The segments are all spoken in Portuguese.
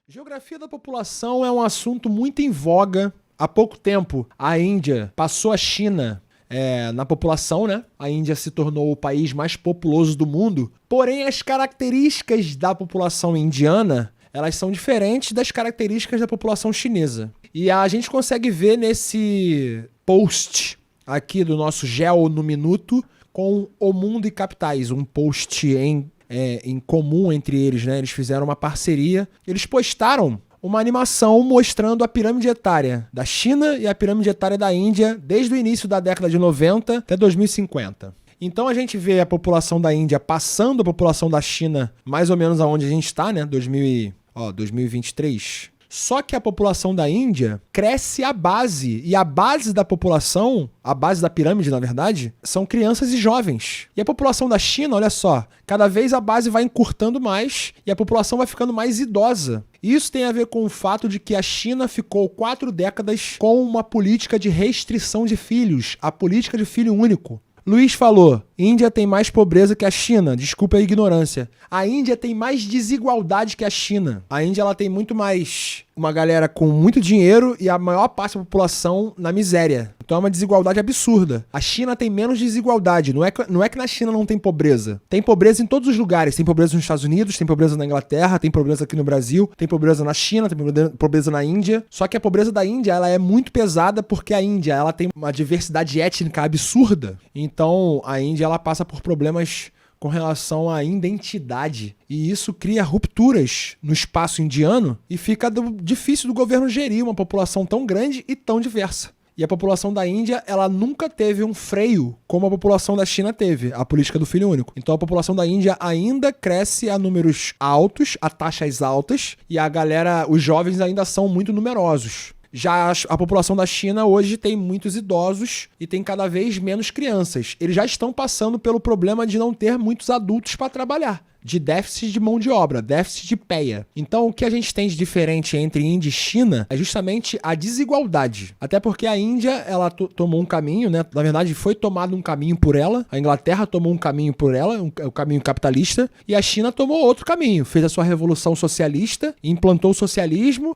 Geografia da população é um assunto muito em voga. Há pouco tempo, a Índia passou a China na população, né? A Índia se tornou o país mais populoso do mundo. Porém, as características da população indiana, elas são diferentes das características da população chinesa. E a gente consegue ver nesse post aqui do nosso Geo no Minuto com O Mundo e Capitais, um post em comum entre eles, né? Eles fizeram uma parceria. Eles postaram uma animação mostrando a pirâmide etária da China e a pirâmide etária da Índia desde o início da década de 90 até 2050. Então a gente vê a população da Índia passando a população da China mais ou menos aonde a gente está, né? 2023. Só que a população da Índia cresce à base. E a base da população, a base da pirâmide, na verdade, são crianças e jovens. E a população da China, olha só, cada vez a base vai encurtando mais e a população vai ficando mais idosa. Isso tem a ver com o fato de que a China ficou 4 décadas com uma política de restrição de filhos, a política de filho único. Luiz falou, Índia tem mais pobreza que a China, desculpa a ignorância. A Índia tem mais desigualdade que a China. A Índia ela tem muito mais uma galera com muito dinheiro e a maior parte da população na miséria. Então é uma desigualdade absurda. A China tem menos desigualdade. Não é que na China não tem pobreza. Tem pobreza em todos os lugares. Tem pobreza nos Estados Unidos, tem pobreza na Inglaterra, tem pobreza aqui no Brasil, tem pobreza na China, tem pobreza na Índia. Só que a pobreza da Índia ela é muito pesada porque a Índia ela tem uma diversidade étnica absurda. Então a Índia ela passa por problemas com relação à identidade. E isso cria rupturas no espaço indiano e fica difícil do governo gerir uma população tão grande e tão diversa. E a população da Índia, ela nunca teve um freio como a população da China teve, a política do filho único. Então a população da Índia ainda cresce a números altos, a taxas altas, e os jovens ainda são muito numerosos. Já a população da China hoje tem muitos idosos e tem cada vez menos crianças. Eles já estão passando pelo problema de não ter muitos adultos para trabalhar, de déficit de mão de obra, déficit de peia. Então o que a gente tem de diferente entre Índia e China é justamente a desigualdade. Até porque a Índia, ela tomou um caminho, né? Na verdade foi tomado um caminho por ela, a Inglaterra tomou um caminho por ela, o caminho capitalista, e a China tomou outro caminho, fez a sua revolução socialista, implantou o socialismo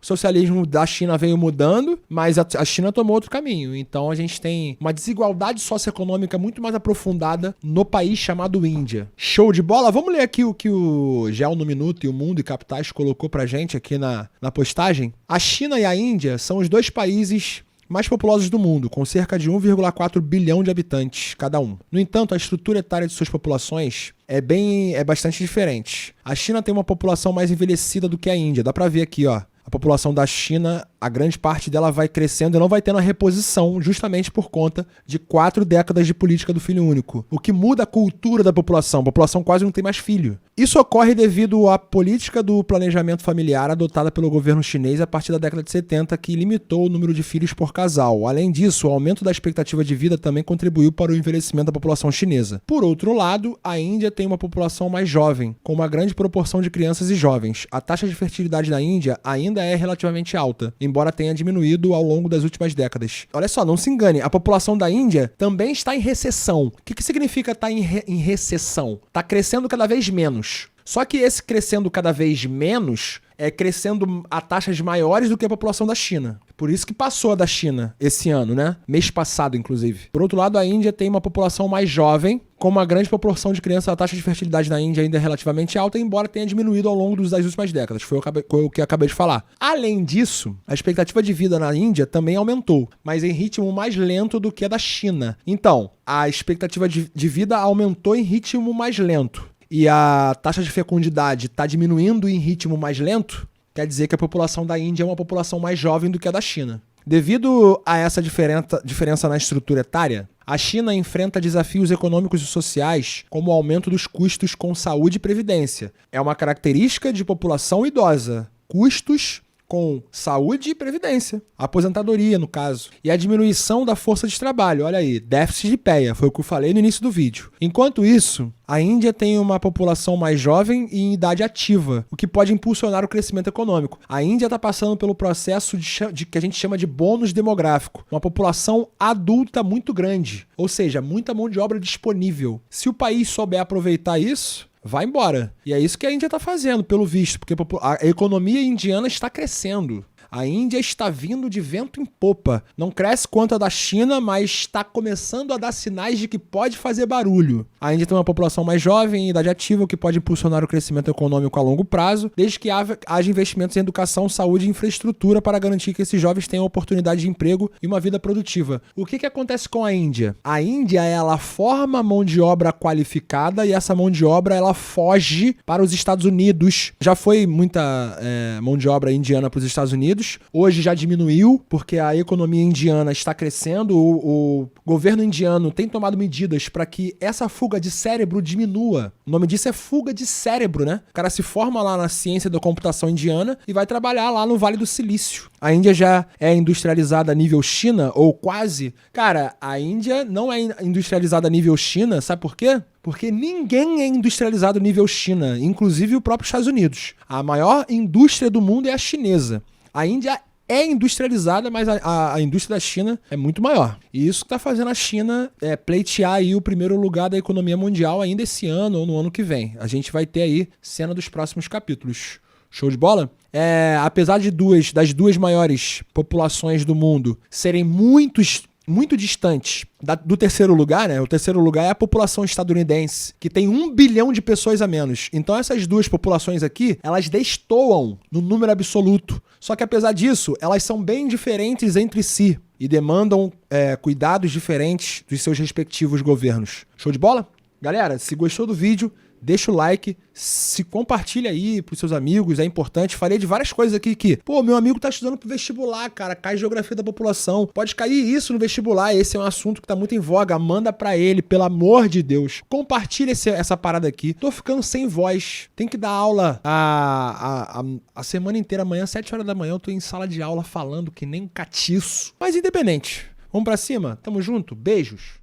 da China veio mudando, mas a China tomou outro caminho. Então a gente tem uma desigualdade socioeconômica muito mais aprofundada no país chamado Índia. Show de bola? Vamos ler aqui o que o Geo no Minuto e o Mundo e Capitais colocou pra gente aqui na postagem. A China e a Índia são os 2 países mais populosos do mundo, com cerca de 1,4 bilhão de habitantes cada um. No entanto, a estrutura etária de suas populações é bastante diferente. A China tem uma população mais envelhecida do que a Índia. Dá pra ver aqui, ó. A população da China, a grande parte dela vai crescendo e não vai tendo a reposição justamente por conta de 4 décadas de política do filho único. O que muda a cultura da população. A população quase não tem mais filho. Isso ocorre devido à política do planejamento familiar adotada pelo governo chinês a partir da década de 70, que limitou o número de filhos por casal. Além disso, o aumento da expectativa de vida também contribuiu para o envelhecimento da população chinesa. Por outro lado, a Índia tem uma população mais jovem, com uma grande proporção de crianças e jovens. A taxa de fertilidade na Índia ainda é relativamente alta, embora tenha diminuído ao longo das últimas décadas. Olha só, não se engane, a população da Índia também está em recessão. O que significa estar em recessão? Está crescendo cada vez menos. Só que esse crescendo cada vez menos é crescendo a taxas maiores do que a população da China. Por isso que passou a da China esse ano, né? Mês passado, inclusive. Por outro lado, a Índia tem uma população mais jovem, com uma grande proporção de crianças. A taxa de fertilidade na Índia ainda é relativamente alta, embora tenha diminuído ao longo das últimas décadas. Foi o que eu acabei de falar. Além disso, a expectativa de vida na Índia também aumentou, mas em ritmo mais lento do que a da China. Então, a expectativa de vida aumentou em ritmo mais lento e a taxa de fecundidade está diminuindo em ritmo mais lento, quer dizer que a população da Índia é uma população mais jovem do que a da China. Devido a essa diferença na estrutura etária, a China enfrenta desafios econômicos e sociais, como o aumento dos custos com saúde e previdência. É uma característica de população idosa. Custos com saúde e previdência, aposentadoria no caso, e a diminuição da força de trabalho, olha aí, déficit de peia, foi o que eu falei no início do vídeo. Enquanto isso, a Índia tem uma população mais jovem e em idade ativa, o que pode impulsionar o crescimento econômico. A Índia está passando pelo processo de que a gente chama de bônus demográfico, uma população adulta muito grande, ou seja, muita mão de obra disponível. Se o país souber aproveitar isso, vai embora. E é isso que a Índia está fazendo, pelo visto, porque a economia indiana está crescendo. A Índia está vindo de vento em popa. Não cresce quanto a da China, mas está começando a dar sinais de que pode fazer barulho. A Índia tem uma população mais jovem e idade ativa, o que pode impulsionar o crescimento econômico a longo prazo, desde que haja investimentos em educação, saúde e infraestrutura para garantir que esses jovens tenham oportunidade de emprego e uma vida produtiva. O que acontece com a Índia? A Índia, ela forma mão de obra qualificada e essa mão de obra, ela foge para os Estados Unidos. Já foi muita mão de obra indiana para os Estados Unidos. Hoje já diminuiu, porque a economia indiana está crescendo. O governo indiano tem tomado medidas para que essa fuga de cérebro diminua. O nome disso é fuga de cérebro, né? O cara se forma lá na ciência da computação indiana e vai trabalhar lá no Vale do Silício. A Índia já é industrializada a nível China, ou quase. Cara, a Índia não é industrializada a nível China, sabe por quê? Porque ninguém é industrializado a nível China, inclusive o próprio Estados Unidos. A maior indústria do mundo é a chinesa. A Índia é industrializada, mas a indústria da China é muito maior. E isso está fazendo a China pleitear aí o primeiro lugar da economia mundial ainda esse ano ou no ano que vem. A gente vai ter aí cena dos próximos capítulos. Show de bola? Apesar das duas maiores populações do mundo serem muito distantes do terceiro lugar, né? O terceiro lugar é a população estadunidense, que tem 1 bilhão de pessoas a menos. Então essas duas populações aqui, elas destoam no número absoluto. Só que apesar disso, elas são bem diferentes entre si e demandam cuidados diferentes dos seus respectivos governos. Show de bola? Galera, se gostou do vídeo, deixa o like, se compartilha aí pros seus amigos, é importante. Falei de várias coisas aqui que, meu amigo tá estudando pro vestibular, cara, cai geografia da população. Pode cair isso no vestibular, esse é um assunto que tá muito em voga, manda pra ele, pelo amor de Deus. Compartilha essa parada aqui. Tô ficando sem voz, tem que dar aula a semana inteira, amanhã, 7 horas da manhã, eu tô em sala de aula falando que nem um catiço. Mas independente, vamos pra cima, tamo junto, beijos.